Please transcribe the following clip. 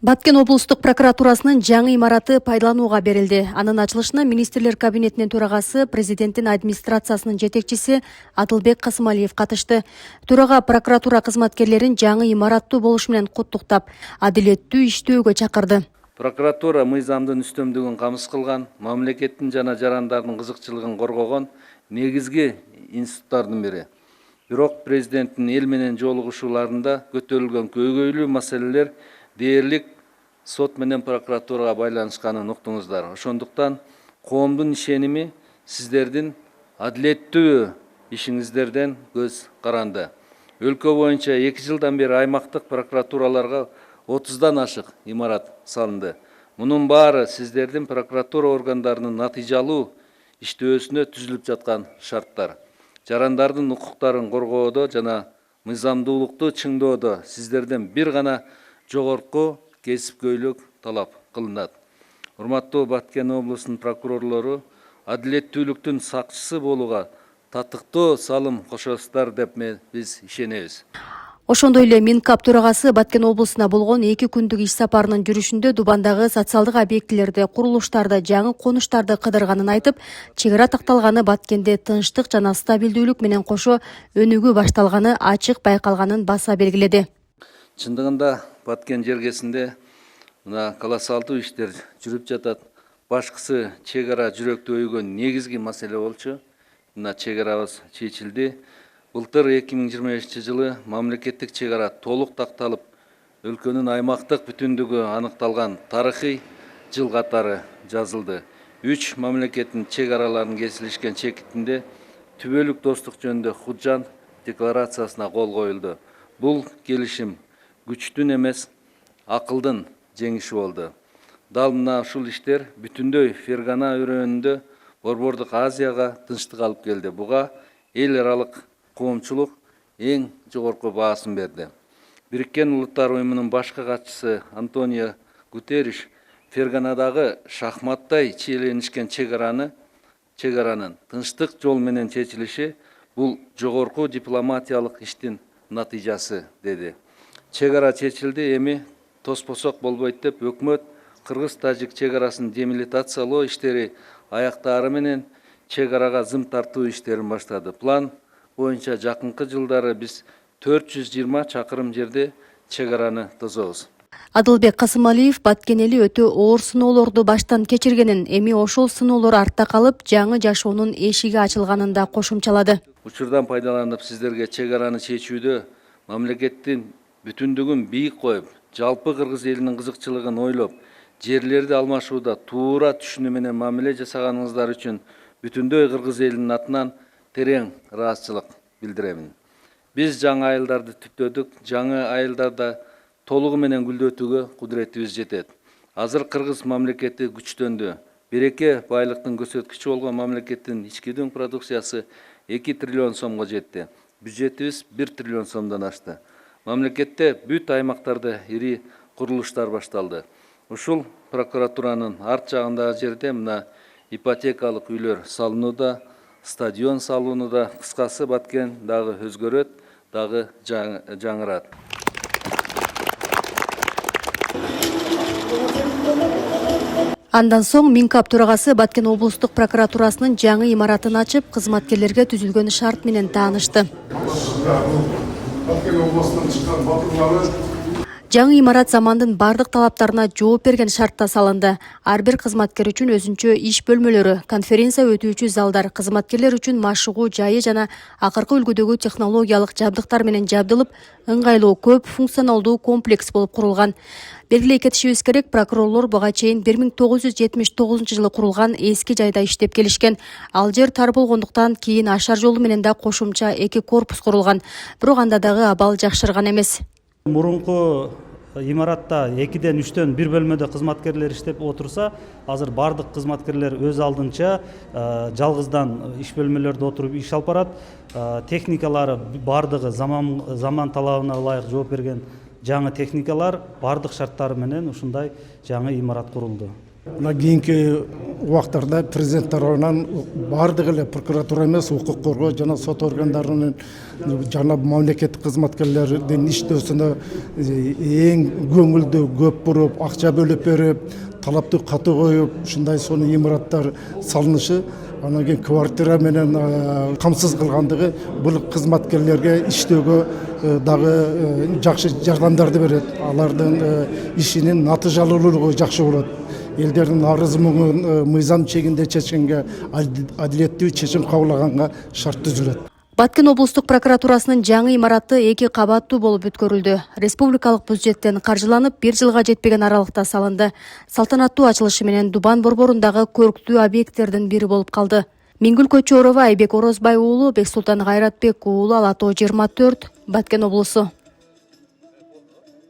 Баткен облустук прокуратурасынын жаңы имараты пайдаланууга берилди. Анын ачылышына министрлер кабинетинин төрагасы, президенттин администрациясынын жетекчиси Адылбек Касымалиев катышты. Төрага прокуратура кызматкерлерин жаңы имараттуу болушу менен куттуктап, адилеттүү иштөөгө чакырды. Прокуратура мыйзамдын үстөмдүгүн камсыз кылган, мамлекеттин жана жарандардын кызыкчылыгын коргогон негизги институттардын бири. Бирок президенттин эл менен жолугушууларында көтөрүлгөн көйгөйлүү маселелер дээрлик сот менен прокуратурага байланышканын уктуңуздар. Ошондуктан коомдун ишеними сиздердин адилеттүү ишиңиздерден көз каранды. Өлкө боюнча 2 жылдан бери аймактык прокуратураларга 30дан ашык имарат салынды. Мунун баары сиздердин прокуратура органдарынын натыйжалуу иштөөсүнө түзүлүп жаткан шарттар. Жарандардын укуктарын коргоодо жана мыйзамдуулукту чыңдоодо сиздерден бир гана жогорку кесипкөйлүк талап кылынат. Урматтуу Баткен облусунун прокурорлору адилеттүүлүктүн сакчысы болууга татыктуу салым кошосуздар деп биз ишенебиз. Ошондой эле Минкап төрагасы Баткен облусуна болгон 2 күндүк иш сапарынын жүрүшүндө Дубандагы социалдык объектилерди, курулуштарды, жаңы конуштарды кыдырганын айтып, чек ара такталганы Баткенде тынчтык жана стабилдүүлүк менен кошо өнүгүү башталганы ачык байкалганын баса белгиледи. Чындыгында Баткен жергесинде мына колоссалдуу иштер жүрүп жатат. Башкысы чек ара жүрөктү өйгөн негизги маселе болчу. Мына чек арабыз чечилди. Былтыр 2025 жылы мамлекеттик чек ара толук такталып, өлкөнүн аймактык бүтүндүгү аныкталган тарыхый жыл катары жазылды. 3 мамлекеттин чек араларын кесилишкен чекитинде түбөлүк достук жөнүндө Худжан декларациясына кол коюлду. Бул келишим күчтүн эмес, акылдын жеңиши болду. Дал мына ушул иштер бүтүндөй Фергана өрөөнүндө Борбордук Азияга тынчтык алып келди. Буга эл аралык коомчулук эң жогорку баасын берди. Бириккен Улуттар уюмунун башкы катчысы Антонио Гутерриш Ферганадагы шахматтай чиеленишкен чек аранын тынчтык жол менен чечилиши бул жогорку дипломатиялык иштин натыйжасы деди. Чек ара чечилди, эми тоспосок болбойт деп өкмөт кыргыз-тажик чек арасын демилитациялоо иштери аяктаары менен чек арага зым тартуу иштерин баштады. План боюнча жакынкы жылдары биз 420 чакырым жерде чек араны тозобуз. Адылбек Касымалиев Баткен эли өтө оор сыноолорду баштан кечиргенин, эми ошол сыноолор артта калып, жаңы жашоонун эшиги ачылганын да кошумчалады. Учурдан пайдаланып сиздерге чек араны чечүүдө мамлекеттин бүтүндүгүн бийик коюп, жалпы кыргыз элинин кызыкчылыгын ойлоп, жерлерди алмашууда туура түшүнүү менен мамиле жасаганыңыздар үчүн бүтүндөй кыргыз элинин атынан терең ыраазычылык билдиремин. Биз жаңы айылдарды түптөдүк, жаңы айылдарда толугу менен гүлдөтүүгө кудуретибиз жетет. Азыр кыргыз мамлекети күчтөндү. Береке байлыктын көрсөткүчү болгон мамлекеттин ички дүң продукциясы 2 триллион сомго жетти. Бюджетибиз 1 триллион сомдон ашты. Мамлекетте бүт аймактарда ири курулуштар башталды. Ушул прокуратуранын арт жагындагы жерде мына ипотекалык үйлөр салынууда, стадион салынууда, кыскасы Баткен дагы өзгөрөт, дагы жаңырат. Андан соң Минкап төрагасы Баткен облустук прокуратурасынын жаңы имаратын ачып, кызматкерлерге түзүлгөн шарт менен таанышты. Жаңы имарат замандын бардык талаптарына жооп берген шартта салынды. Ар бир кызматкер үчүн өзүнчө иш бөлмөлөрү, конференция өтүүчү залдар, кызматкерлер үчүн машыгуу жайы жана акыркы үлгүдөгү технологиялык жабдыктар менен жабдылып, ыңгайлуу көп функционалдуу комплекс болуп курулган. Белгилей кетишибиз керек, прокурорлор буга чейин 1979 жылы курулган эски жайда иштеп келишкен. Ал жер тар болгондуктан кийин ашар жолу менен да кошумча 2 корпус курулган. Бирок анда дагы абал жакшырган эмес. Мурунку имаратта 2-ден 3-төн 1 бөлмөдө кызматкерлер иштеп отурса, азыр бардык кызматкерлер өз алдынча жалгыздан иш бөлмөлөрдө отуруп иш алып барат. Техникалары бардыгы заман талабына ылайык жооп берген жаңы техникалар бардык шарттары менен ушундай жаңы имарат курулду. мына кийинки убактарда президент тарабынан баардык эле прокуратура эмес укук коргоо жана сот органдарынын жана мамлекеттик кызматкерлердин иштөөсүнө эң көңүлдү көп буруп акча бөлүп берип талапты катуу коюп ушундай сонун имараттар салынышы анан кийин квартира менен камсыз кылгандыгы бул кызматкерлерге иштөөгө дагы жакшы жардамдарды берет, алардын ишинин натыйжалуулугу жакшы болот. Элдердин арыз муңун мыйзам чегинде чечкенге, адилеттүү чечим кабылганга шарт түзүлөт. Баткен облустук прокуратурасынын жаңы имараты 2 кабаттуу болуп өткөрүлдү. Республикалык бюджеттен каржыланып 1 жылга жетпеген аралыкта салынды. Салтанаттуу ачылышы менен Дубан борборундагы көрктүү объекттердин бири болуп калды. Миңгүл Көчөрова, Айбек Орозбай уулу, Бексултан Кайратбек уулу, Ала Тоо 24, Баткен облусу.